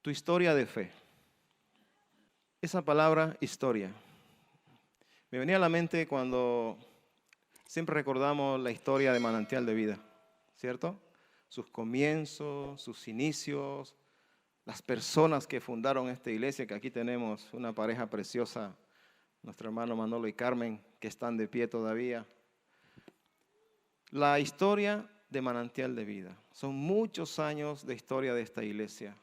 Tu historia de fe. Esa palabra historia me venía a la mente cuando siempre recordamos la historia de Manantial de Vida, ¿cierto? Sus comienzos, sus inicios, las personas que fundaron esta iglesia, que aquí tenemos una pareja preciosa, nuestro hermano Manolo y Carmen, que están de pie todavía. La historia de Manantial de Vida. Son muchos años de historia de esta iglesia.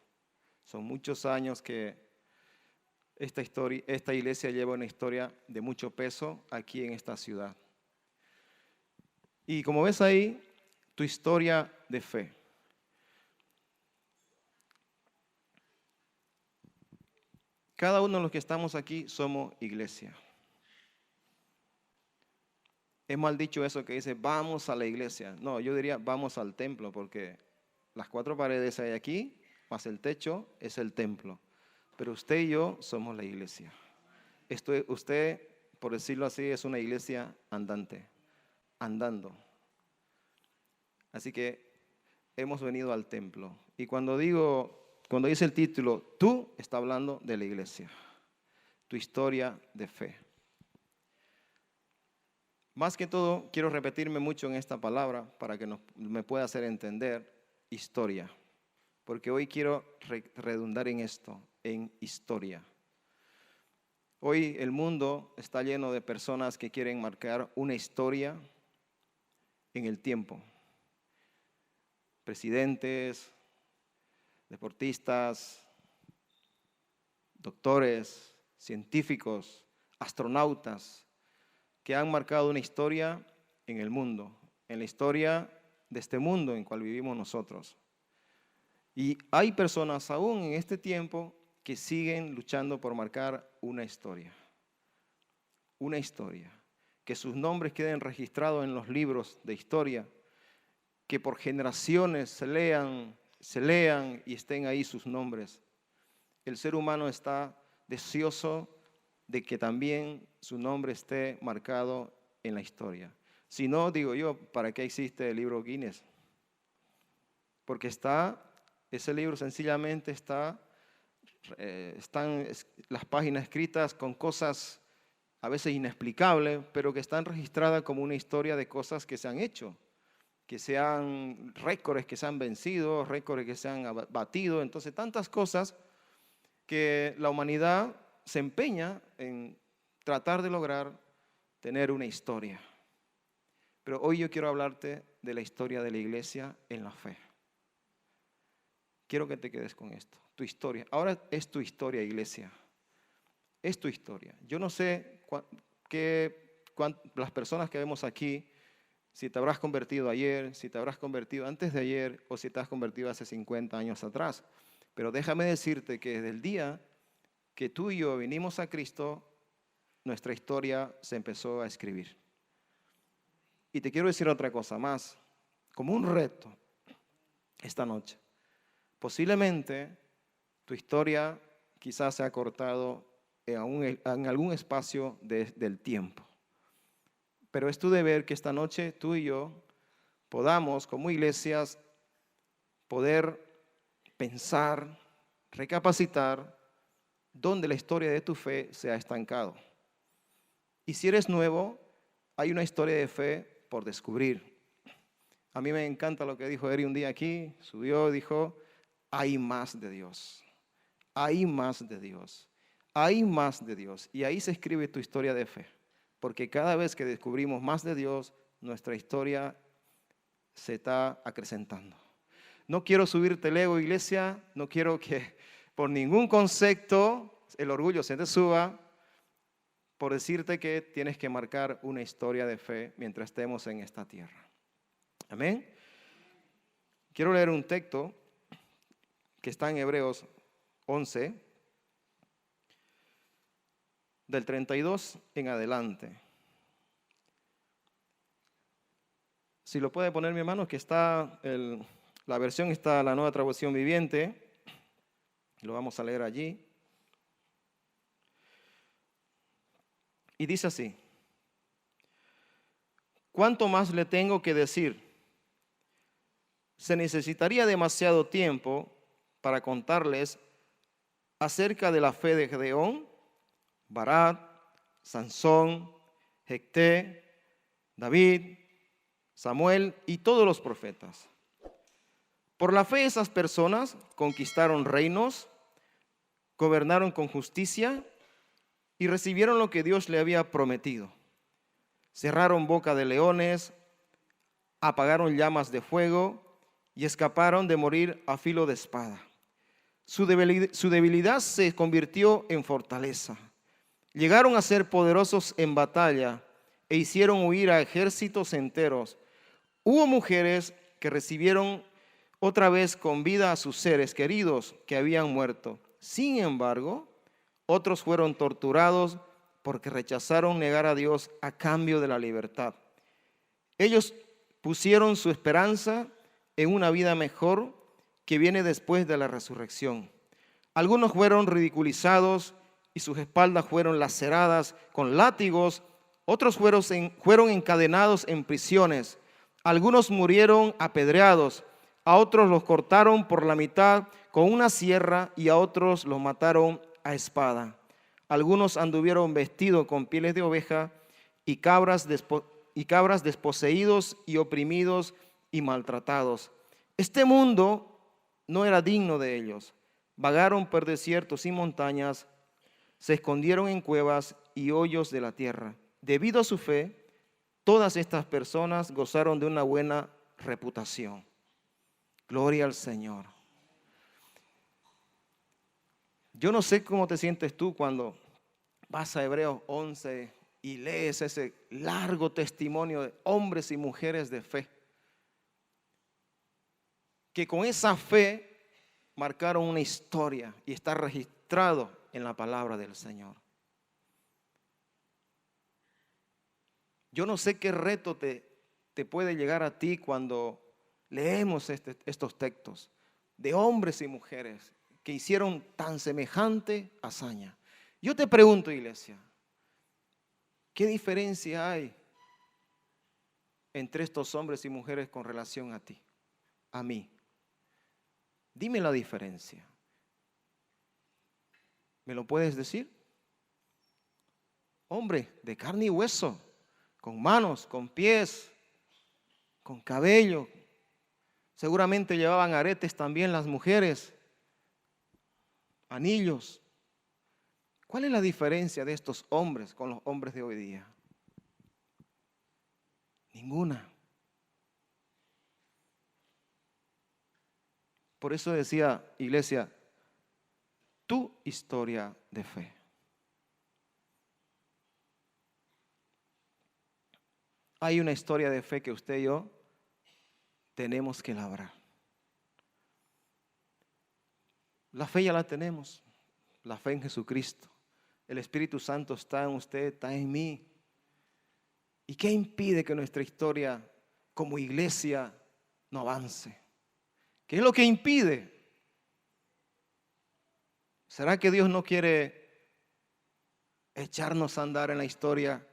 Son muchos años que esta iglesia lleva una historia de mucho peso aquí en esta ciudad. Y como ves ahí, tu historia de fe. Cada uno de los que estamos aquí somos iglesia. Es mal dicho eso que dice, vamos a la iglesia. No, yo diría, vamos al templo, porque las 4 paredes hay aquí, más el techo es el templo. Pero usted y yo somos la iglesia. Usted, por decirlo así, es una iglesia andante, andando. Así que hemos venido al templo. Y cuando dice el título, tú, está hablando de la iglesia. Tu historia de fe. Más que todo, quiero repetirme mucho en esta palabra para que me pueda hacer entender historia. Porque hoy quiero redundar en esto, en historia. Hoy el mundo está lleno de personas que quieren marcar una historia en el tiempo. Presidentes, deportistas, doctores, científicos, astronautas, que han marcado una historia en el mundo, en la historia de este mundo en el cual vivimos nosotros. Y hay personas aún en este tiempo que siguen luchando por marcar una historia, que sus nombres queden registrados en los libros de historia, que por generaciones se lean y estén ahí sus nombres. El ser humano está deseoso de que también su nombre esté marcado en la historia. Si no, digo yo, ¿para qué existe el libro Guinness? Porque ese libro sencillamente están las páginas escritas con cosas a veces inexplicables, pero que están registradas como una historia de cosas que se han hecho, que sean récords que se han vencido, récords que se han batido, entonces tantas cosas que la humanidad se empeña en tratar de lograr tener una historia. Pero hoy yo quiero hablarte de la historia de la iglesia en la fe. Quiero que te quedes con esto, tu historia. Ahora es tu historia, iglesia. Es tu historia. Yo no sé las personas que vemos aquí, si te habrás convertido ayer, si te habrás convertido antes de ayer o si te has convertido hace 50 años atrás. Pero déjame decirte que desde el día que tú y yo vinimos a Cristo, nuestra historia se empezó a escribir. Y te quiero decir otra cosa más, como un reto esta noche. Posiblemente tu historia quizás se ha cortado en algún espacio del tiempo. Pero es tu deber que esta noche tú y yo podamos, como iglesias, poder pensar, recapacitar, donde la historia de tu fe se ha estancado. Y si eres nuevo, hay una historia de fe por descubrir. A mí me encanta lo que dijo Eri un día aquí, subió y dijo, hay más de Dios, hay más de Dios, hay más de Dios. Y ahí se escribe tu historia de fe, porque cada vez que descubrimos más de Dios, nuestra historia se está acrecentando. No quiero subirte el ego, iglesia, no quiero que por ningún concepto el orgullo se te suba por decirte que tienes que marcar una historia de fe mientras estemos en esta tierra. Amén. Quiero leer un texto que está en Hebreos 11, del 32 en adelante. Si lo puede poner mi hermano, que está, la versión está la Nueva Traducción Viviente. Lo vamos a leer allí. Y dice así: ¿cuánto más le tengo que decir? Se necesitaría demasiado tiempo para contarles acerca de la fe de Gedeón, Barak, Sansón, Jefté, David, Samuel y todos los profetas. Por la fe esas personas conquistaron reinos, gobernaron con justicia y recibieron lo que Dios le había prometido. Cerraron boca de leones, apagaron llamas de fuego y escaparon de morir a filo de espada. Su debilidad se convirtió en fortaleza. Llegaron a ser poderosos en batalla e hicieron huir a ejércitos enteros. Hubo mujeres que recibieron otra vez con vida a sus seres queridos que habían muerto. Sin embargo, otros fueron torturados porque rechazaron negar a Dios a cambio de la libertad. Ellos pusieron su esperanza en una vida mejor que viene después de la resurrección. Algunos fueron ridiculizados y sus espaldas fueron laceradas con látigos. Otros fueron encadenados en prisiones. Algunos murieron apedreados. A otros los cortaron por la mitad con una sierra y a otros los mataron a espada. Algunos anduvieron vestidos con pieles de oveja y cabras desposeídos y oprimidos y maltratados. Este mundo no era digno de ellos. Vagaron por desiertos y montañas, se escondieron en cuevas y hoyos de la tierra. Debido a su fe, todas estas personas gozaron de una buena reputación. Gloria al Señor. Yo no sé cómo te sientes tú cuando vas a Hebreos 11 y lees ese largo testimonio de hombres y mujeres de fe, que con esa fe marcaron una historia y está registrado en la palabra del Señor. Yo no sé qué reto te puede llegar a ti cuando leemos estos textos de hombres y mujeres que hicieron tan semejante hazaña. Yo te pregunto, iglesia, ¿qué diferencia hay entre estos hombres y mujeres con relación a ti, a mí? Dime la diferencia. ¿Me lo puedes decir? Hombre de carne y hueso, con manos, con pies, con cabello. Seguramente llevaban aretes también las mujeres, anillos. ¿Cuál es la diferencia de estos hombres con los hombres de hoy día? Ninguna. Por eso decía, iglesia, tu historia de fe. Hay una historia de fe que usted y yo tenemos que labrar. La fe ya la tenemos, la fe en Jesucristo. El Espíritu Santo está en usted, está en mí. ¿Y qué impide que nuestra historia como iglesia no avance? ¿Qué es lo que impide? ¿Será que Dios no quiere echarnos a andar en la historia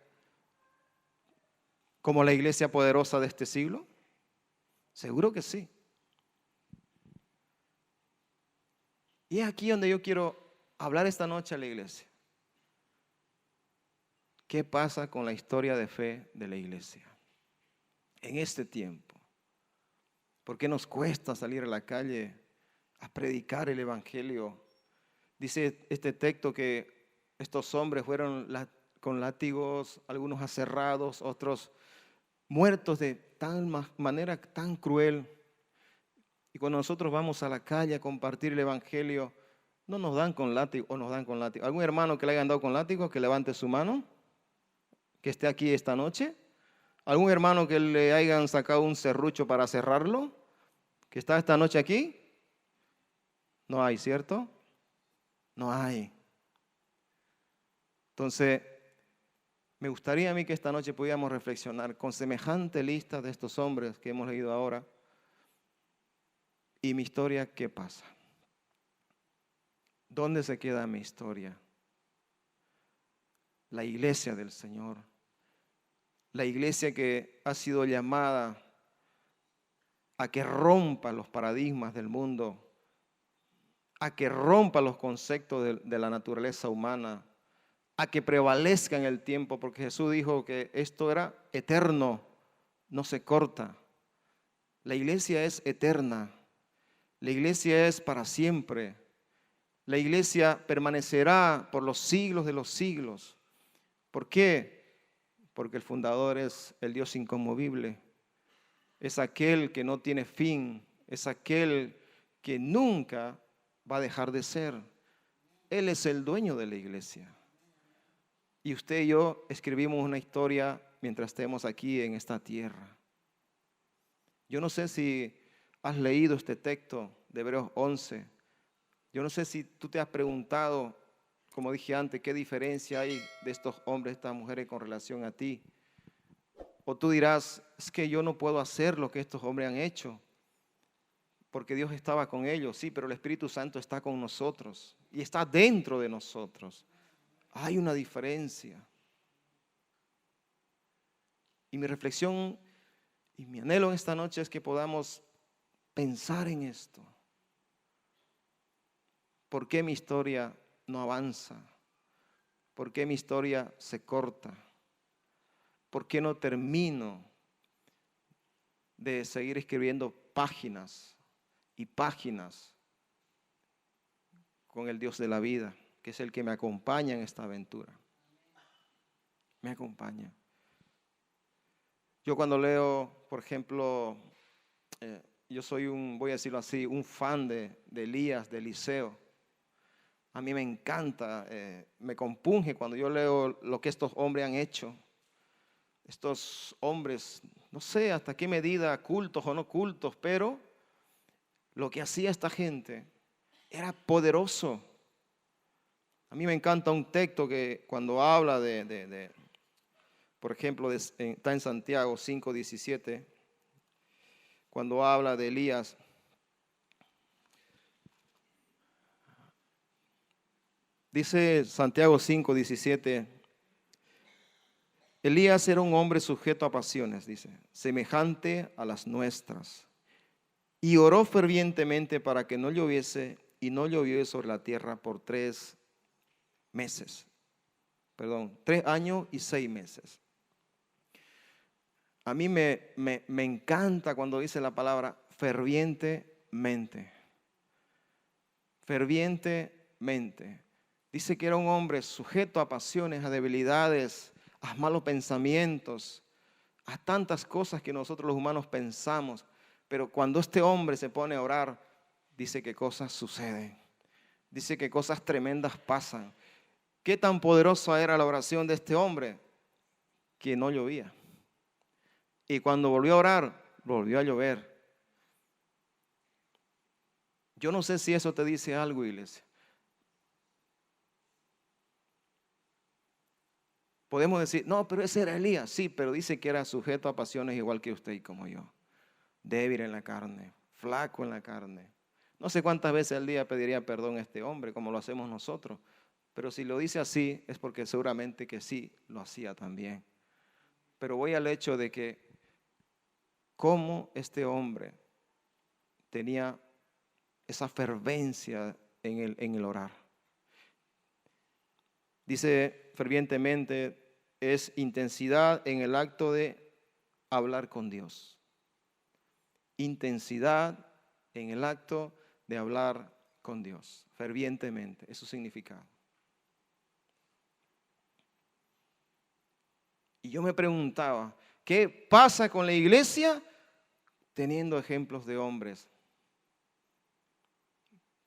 como la iglesia poderosa de este siglo? Seguro que sí. Y es aquí donde yo quiero hablar esta noche a la iglesia. ¿Qué pasa con la historia de fe de la iglesia en este tiempo? ¿Por qué nos cuesta salir a la calle a predicar el evangelio? Dice este texto que estos hombres fueron con látigos, algunos aserrados, otros muertos de tal manera tan cruel. Y cuando nosotros vamos a la calle a compartir el evangelio, no nos dan con látigo o nos dan con látigo. ¿Algún hermano que le hayan dado con látigo, que levante su mano, que esté aquí esta noche? ¿Algún hermano que le hayan sacado un serrucho para cerrarlo, que está esta noche aquí? No hay, ¿cierto? No hay. Entonces, me gustaría a mí que esta noche pudiéramos reflexionar con semejante lista de estos hombres que hemos leído ahora. ¿Y mi historia qué pasa? ¿Dónde se queda mi historia? La iglesia del Señor. La iglesia que ha sido llamada a que rompa los paradigmas del mundo, a que rompa los conceptos de la naturaleza humana, a que prevalezca en el tiempo, porque Jesús dijo que esto era eterno, no se corta. La iglesia es eterna, la iglesia es para siempre, la iglesia permanecerá por los siglos de los siglos. ¿Por qué? Porque el fundador es el Dios inconmovible, es aquel que no tiene fin, es aquel que nunca va a dejar de ser. Él es el dueño de la iglesia. Y usted y yo escribimos una historia mientras estemos aquí en esta tierra. Yo no sé si has leído este texto de Hebreos 11. Yo no sé si tú te has preguntado, como dije antes, qué diferencia hay de estos hombres, estas mujeres con relación a ti. O tú dirás, es que yo no puedo hacer lo que estos hombres han hecho, porque Dios estaba con ellos. Sí, pero el Espíritu Santo está con nosotros y está dentro de nosotros. Hay una diferencia. Y mi reflexión y mi anhelo en esta noche es que podamos pensar en esto. ¿Por qué mi historia no avanza? ¿Por qué mi historia se corta? ¿Por qué no termino de seguir escribiendo páginas y páginas con el Dios de la vida, que es el que me acompaña en esta aventura? Me acompaña. Yo cuando leo, por ejemplo, yo soy voy a decirlo así, un fan de Elías, de Eliseo. A mí me encanta, me compunge cuando yo leo lo que estos hombres han hecho. Estos hombres, no sé hasta qué medida, cultos o no cultos, pero lo que hacía esta gente era poderoso. A mí me encanta un texto que cuando habla por ejemplo, está en Santiago 5:17, cuando habla de Elías. Dice Santiago 5:17, Elías era un hombre sujeto a pasiones, dice, semejante a las nuestras, y oró fervientemente para que no lloviese, y no llovió sobre la tierra por 3 meses. 3 años y 6 meses. A mí me encanta cuando dice la palabra fervientemente. Fervientemente. Dice que era un hombre sujeto a pasiones, a debilidades, a malos pensamientos, a tantas cosas que nosotros los humanos pensamos. Pero cuando este hombre se pone a orar, dice que cosas suceden. Dice que cosas tremendas pasan. ¿Qué tan poderosa era la oración de este hombre? Que no llovía. Y cuando volvió a orar, volvió a llover. Yo no sé si eso te dice algo, iglesia. Podemos decir, no, pero ese era Elías. Sí, pero dice que era sujeto a pasiones igual que usted y como yo. Débil en la carne, flaco en la carne. No sé cuántas veces al día pediría perdón a este hombre, como lo hacemos nosotros. Pero si lo dice así, es porque seguramente que sí lo hacía también. Pero voy al hecho de que cómo este hombre tenía esa fervencia en el orar. Dice fervientemente, es intensidad en el acto de hablar con Dios. Intensidad en el acto de hablar con Dios, fervientemente, es su significado. Y yo me preguntaba, ¿qué pasa con la iglesia teniendo ejemplos de hombres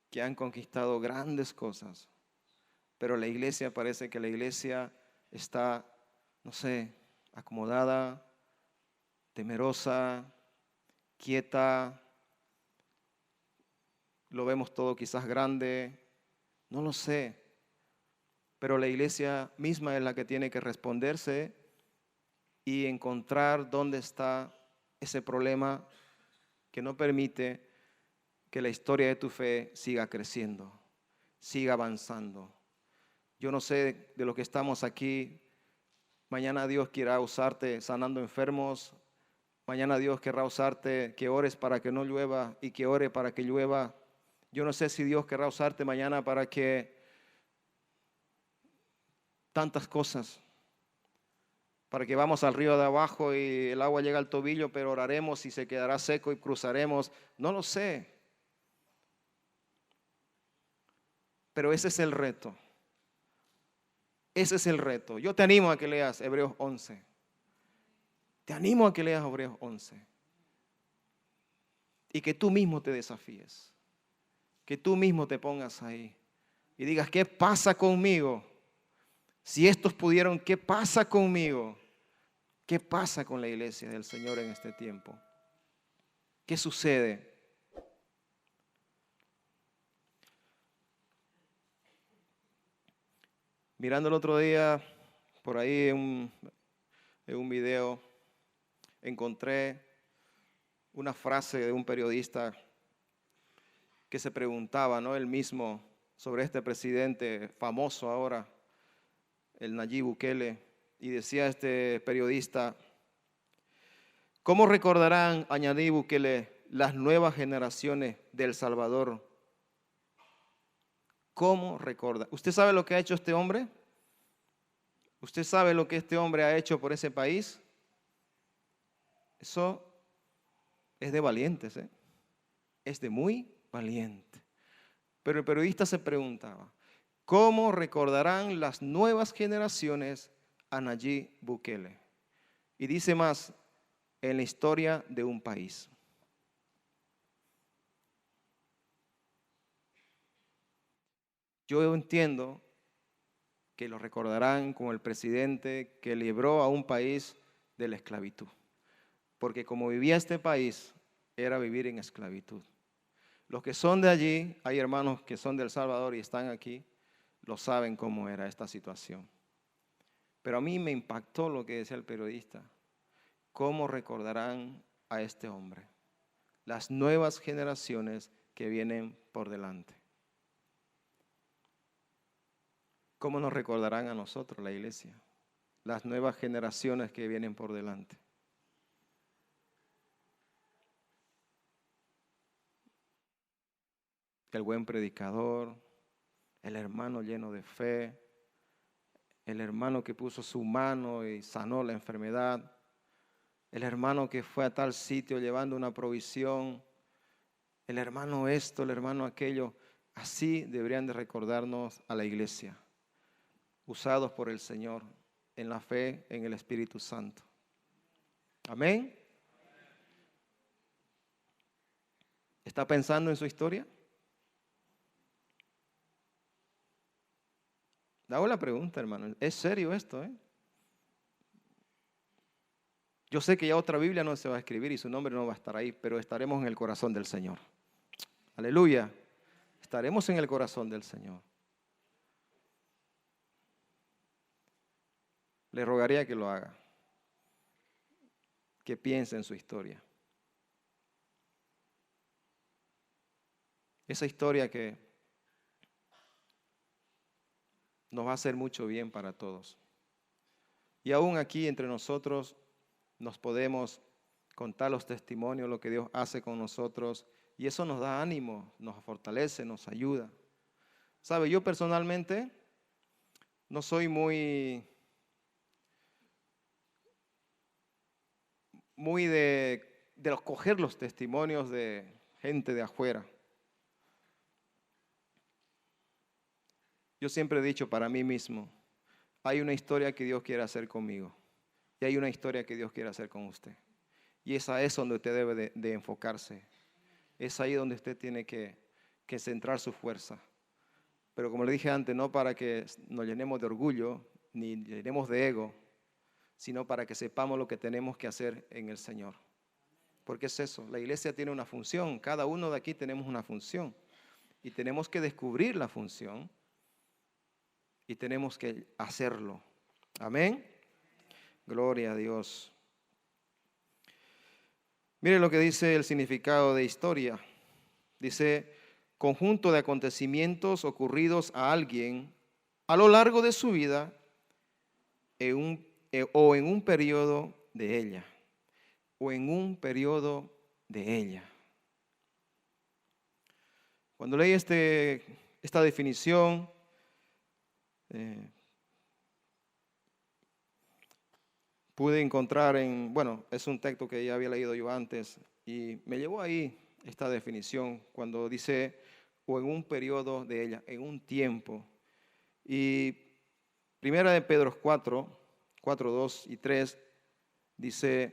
que han conquistado grandes cosas? Pero la iglesia, parece que la iglesia está, no sé, acomodada, temerosa, quieta. Lo vemos todo quizás grande, no lo sé. Pero la iglesia misma es la que tiene que responderse y encontrar dónde está ese problema que no permite que la historia de tu fe siga creciendo, siga avanzando. Yo no sé de lo que estamos aquí. Mañana Dios quiera usarte sanando enfermos. Mañana Dios querrá usarte que ores para que no llueva y que ore para que llueva. Yo no sé si Dios querrá usarte mañana para que tantas cosas, para que vamos al río de abajo y el agua llega al tobillo, pero oraremos y se quedará seco y cruzaremos. No lo sé. Pero ese es el reto. Ese es el reto. Yo te animo a que leas Hebreos 11. Te animo a que leas Hebreos 11. Y que tú mismo te desafíes. Que tú mismo te pongas ahí. Y digas, ¿qué pasa conmigo? Si estos pudieron, ¿qué pasa conmigo? ¿Qué pasa con la iglesia del Señor en este tiempo? ¿Qué sucede? Mirando el otro día, por ahí en un video, encontré una frase de un periodista que se preguntaba, ¿no? Él mismo, sobre este presidente famoso ahora, el Nayib Bukele, y decía este periodista, ¿cómo recordarán a Nayib Bukele las nuevas generaciones de El Salvador? ¿Cómo recuerda? ¿Usted sabe lo que ha hecho este hombre? ¿Usted sabe lo que este hombre ha hecho por ese país? Eso es de valientes, ¿eh? Es de muy valiente. Pero el periodista se preguntaba, ¿cómo recordarán las nuevas generaciones a Nayib Bukele? Y dice más, en la historia de un país. Yo entiendo que lo recordarán como el presidente que libró a un país de la esclavitud. Porque como vivía este país, era vivir en esclavitud. Los que son de allí, hay hermanos que son de El Salvador y están aquí, lo saben cómo era esta situación. Pero a mí me impactó lo que decía el periodista. ¿Cómo recordarán a este hombre? Las nuevas generaciones que vienen por delante. ¿Cómo nos recordarán a nosotros, la iglesia? Las nuevas generaciones que vienen por delante. El buen predicador, el hermano lleno de fe, el hermano que puso su mano y sanó la enfermedad, el hermano que fue a tal sitio llevando una provisión, el hermano esto, el hermano aquello. Así deberían de recordarnos a la iglesia, usados por el Señor en la fe, en el Espíritu Santo. Amén. ¿Está pensando en su historia? Hago la pregunta, hermano. ¿Es serio esto, eh? Yo sé que ya otra Biblia no se va a escribir y su nombre no va a estar ahí, pero estaremos en el corazón del Señor. Aleluya. Estaremos en el corazón del Señor. Le rogaría que lo haga, que piense en su historia. Esa historia que nos va a hacer mucho bien para todos. Y aún aquí entre nosotros nos podemos contar los testimonios, lo que Dios hace con nosotros, y eso nos da ánimo, nos fortalece, nos ayuda. ¿Sabe? Yo personalmente no soy muy de coger los testimonios de gente de afuera. Yo siempre he dicho para mí mismo, hay una historia que Dios quiere hacer conmigo y hay una historia que Dios quiere hacer con usted. Y esa es donde usted debe de enfocarse. Es ahí donde usted tiene que centrar su fuerza. Pero como le dije antes, no para que nos llenemos de orgullo ni llenemos de ego, sino para que sepamos lo que tenemos que hacer en el Señor. Porque es eso, la iglesia tiene una función, cada uno de aquí tenemos una función y tenemos que descubrir la función y tenemos que hacerlo. Amén. Gloria a Dios. Mire lo que dice el significado de historia. Dice, conjunto de acontecimientos ocurridos a alguien a lo largo de su vida o en un periodo de ella. O en un periodo de ella. Cuando leí esta definición, pude encontrar es un texto que ya había leído yo antes y me llevó ahí esta definición cuando dice, o en un periodo de ella, en un tiempo. Y primera de Pedro 4, 2 y 3, dice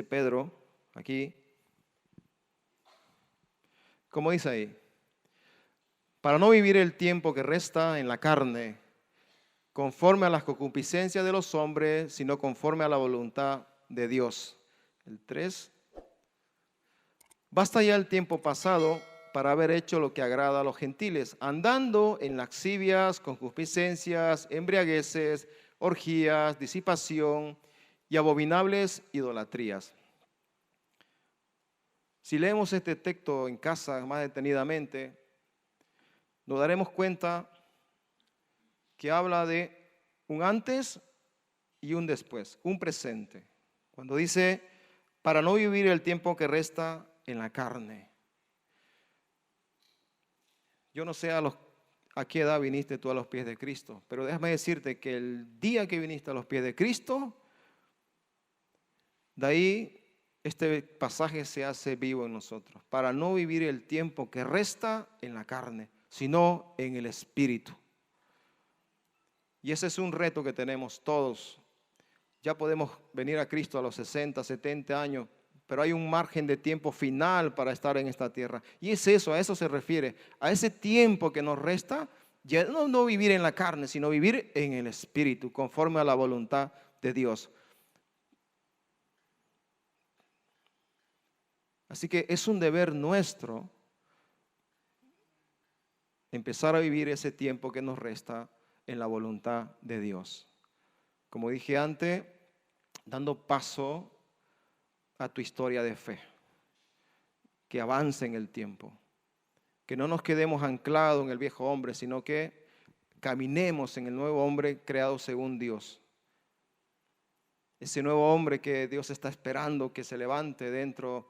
Pedro aquí, como dice ahí, para no vivir el tiempo que resta en la carne, conforme a las concupiscencias de los hombres, sino conforme a la voluntad de Dios. El 3. Basta ya el tiempo pasado para haber hecho lo que agrada a los gentiles, andando en lascivias, concupiscencias, embriagueces, orgías, disipación y abominables idolatrías. Si leemos este texto en casa más detenidamente, nos daremos cuenta que habla de un antes y un después, un presente. Cuando dice, para no vivir el tiempo que resta en la carne. Yo no sé a qué edad viniste tú a los pies de Cristo, pero déjame decirte que el día que viniste a los pies de Cristo, de ahí este pasaje se hace vivo en nosotros, para no vivir el tiempo que resta en la carne, sino en el Espíritu. Y ese es un reto que tenemos todos. Ya podemos venir a Cristo a los 60, 70 años, pero hay un margen de tiempo final para estar en esta tierra. Y es eso, a eso se refiere, a ese tiempo que nos resta, ya no vivir en la carne, sino vivir en el Espíritu, conforme a la voluntad de Dios. Así que es un deber nuestro empezar a vivir ese tiempo que nos resta en la voluntad de Dios. Como dije antes, dando paso a tu historia de fe, que avance en el tiempo, que no nos quedemos anclados en el viejo hombre, sino que caminemos en el nuevo hombre creado según Dios. Ese nuevo hombre que Dios está esperando que se levante dentro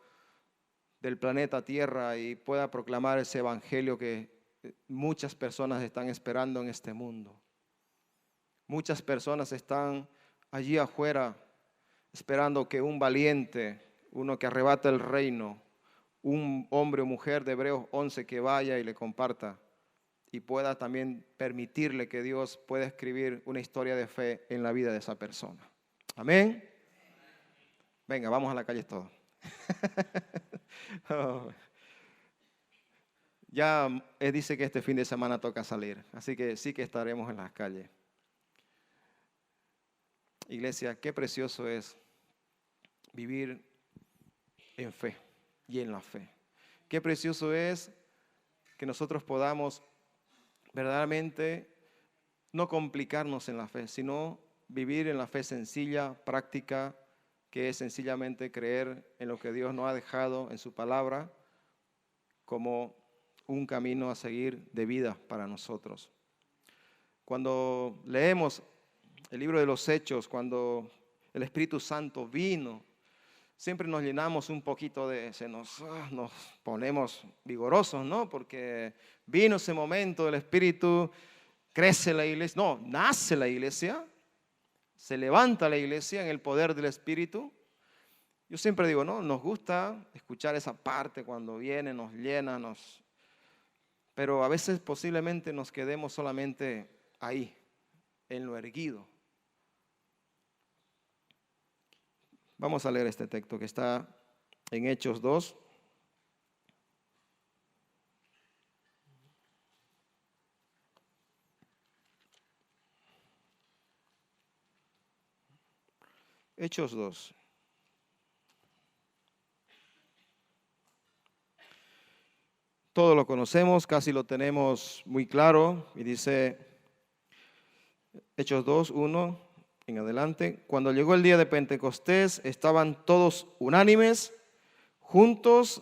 del planeta Tierra y pueda proclamar ese evangelio que muchas personas están esperando en este mundo. Muchas personas están allí afuera esperando que un valiente, uno que arrebata el reino, un hombre o mujer de Hebreos 11 que vaya y le comparta y pueda también permitirle que Dios pueda escribir una historia de fe en la vida de esa persona. Amén. Venga, vamos a la calle todos. Ya dice que este fin de semana toca salir, así que sí que estaremos en las calles. Iglesia, qué precioso es vivir en fe y en la fe. Qué precioso es que nosotros podamos verdaderamente no complicarnos en la fe, sino vivir en la fe sencilla, práctica, que es sencillamente creer en lo que Dios nos ha dejado en su palabra como un camino a seguir de vida para nosotros. Cuando leemos el libro de los Hechos, cuando el Espíritu Santo vino, siempre nos llenamos un poquito nos ponemos vigorosos, ¿no? Porque vino ese momento del Espíritu, crece la iglesia, nace la iglesia, se levanta la iglesia en el poder del Espíritu. Yo siempre digo, ¿no? Nos gusta escuchar esa parte cuando viene, nos llena, pero a veces posiblemente nos quedemos solamente ahí, en lo erguido. Vamos a leer este texto que está en Hechos 2. Hechos 2. Todo lo conocemos, casi lo tenemos muy claro. Y dice Hechos 2, 1 en adelante. Cuando llegó el día de Pentecostés, estaban todos unánimes, juntos,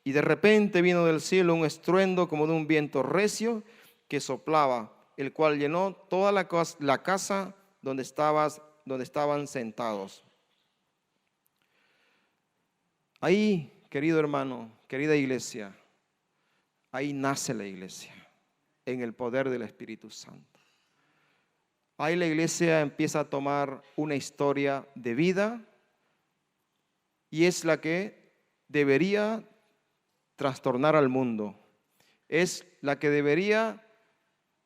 y de repente vino del cielo un estruendo como de un viento recio que soplaba, el cual llenó toda la casa donde estaban sentados. Ahí, querido hermano, querida iglesia, ahí nace la iglesia, en el poder del Espíritu Santo. Ahí la iglesia empieza a tomar una historia de vida y es la que debería trastornar al mundo. Es la que debería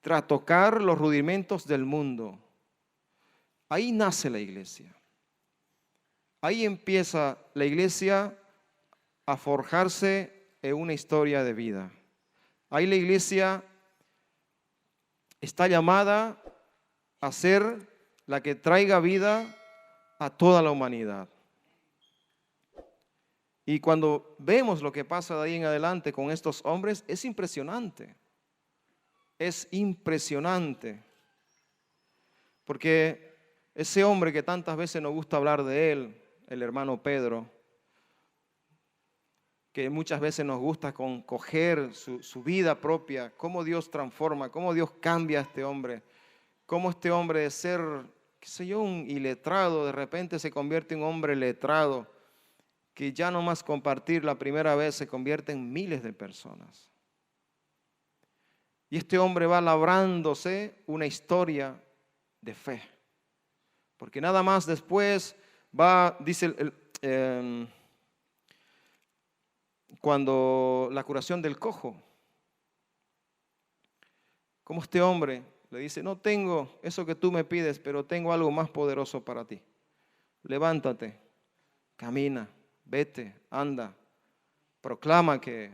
trastocar los rudimentos del mundo. Ahí nace la iglesia. Ahí empieza la iglesia a forjarse en una historia de vida. Ahí la iglesia está llamada a ser la que traiga vida a toda la humanidad. Y cuando vemos lo que pasa de ahí en adelante con estos hombres, es impresionante. Es impresionante. Porque ese hombre que tantas veces nos gusta hablar de él, el hermano Pedro, que muchas veces nos gusta coger su vida propia, cómo Dios transforma, cómo Dios cambia a este hombre, cómo este hombre de ser, qué sé yo, un iletrado, de repente se convierte en un hombre letrado, que ya no más compartir la primera vez se convierte en miles de personas. Y este hombre va labrándose una historia de fe. Porque nada más después va, dice, cuando la curación del cojo, como este hombre le dice, no tengo eso que tú me pides, pero tengo algo más poderoso para ti. Levántate, camina, vete, anda, proclama que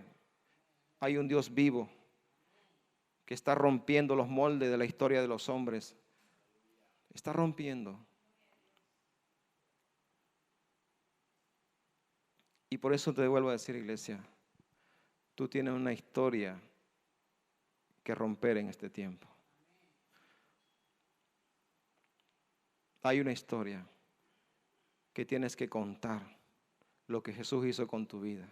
hay un Dios vivo que está rompiendo los moldes de la historia de los hombres. Está rompiendo. Y por eso te vuelvo a decir, iglesia, tú tienes una historia que romper en este tiempo. Hay una historia que tienes que contar, lo que Jesús hizo con tu vida.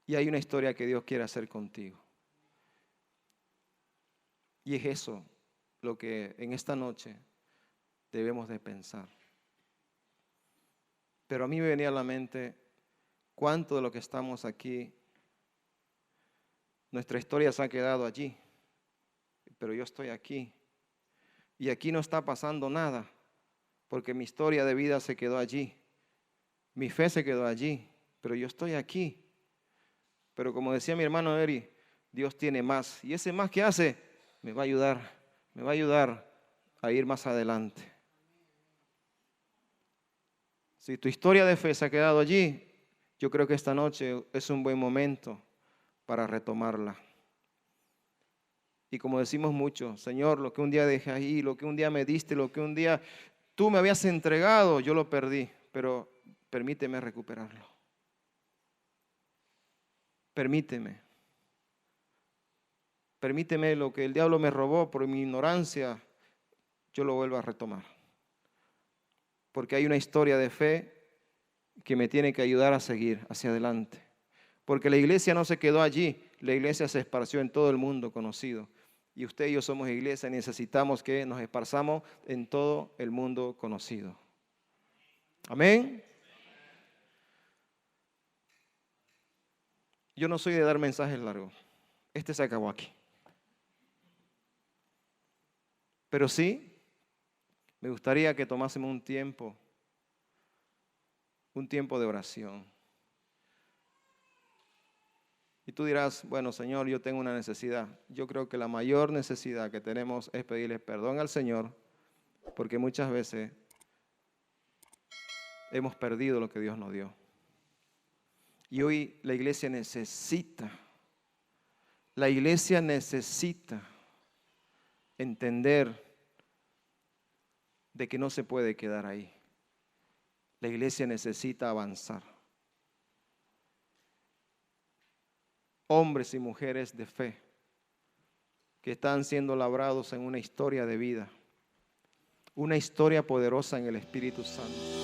Y hay una historia que Dios quiere hacer contigo. Y es eso lo que en esta noche debemos de pensar. Pero a mí me venía a la mente cuánto de lo que estamos aquí, nuestra historia se ha quedado allí, pero yo estoy aquí. Y aquí no está pasando nada, porque mi historia de vida se quedó allí. Mi fe se quedó allí, pero yo estoy aquí. Pero como decía mi hermano Eri, Dios tiene más. Y ese más que hace, me va a ayudar a ir más adelante. Si tu historia de fe se ha quedado allí, yo creo que esta noche es un buen momento para retomarla. Y como decimos mucho, Señor, lo que un día dejé ahí, lo que un día me diste, lo que un día tú me habías entregado, yo lo perdí, pero permíteme recuperarlo. Permíteme lo que el diablo me robó por mi ignorancia, yo lo vuelvo a retomar. Porque hay una historia de fe que me tiene que ayudar a seguir hacia adelante. Porque la iglesia no se quedó allí, la iglesia se esparció en todo el mundo conocido. Y usted y yo somos iglesia y necesitamos que nos esparzamos en todo el mundo conocido. Amén. Yo no soy de dar mensajes largos. Este se acabó aquí. Pero sí, me gustaría que tomásemos un tiempo de oración. Y tú dirás, bueno, Señor, yo tengo una necesidad. Yo creo que la mayor necesidad que tenemos es pedirle perdón al Señor, porque muchas veces hemos perdido lo que Dios nos dio. Y hoy la iglesia necesita entender de que no se puede quedar ahí. La iglesia necesita avanzar. Hombres y mujeres de fe que están siendo labrados en una historia de vida, una historia poderosa en el Espíritu Santo.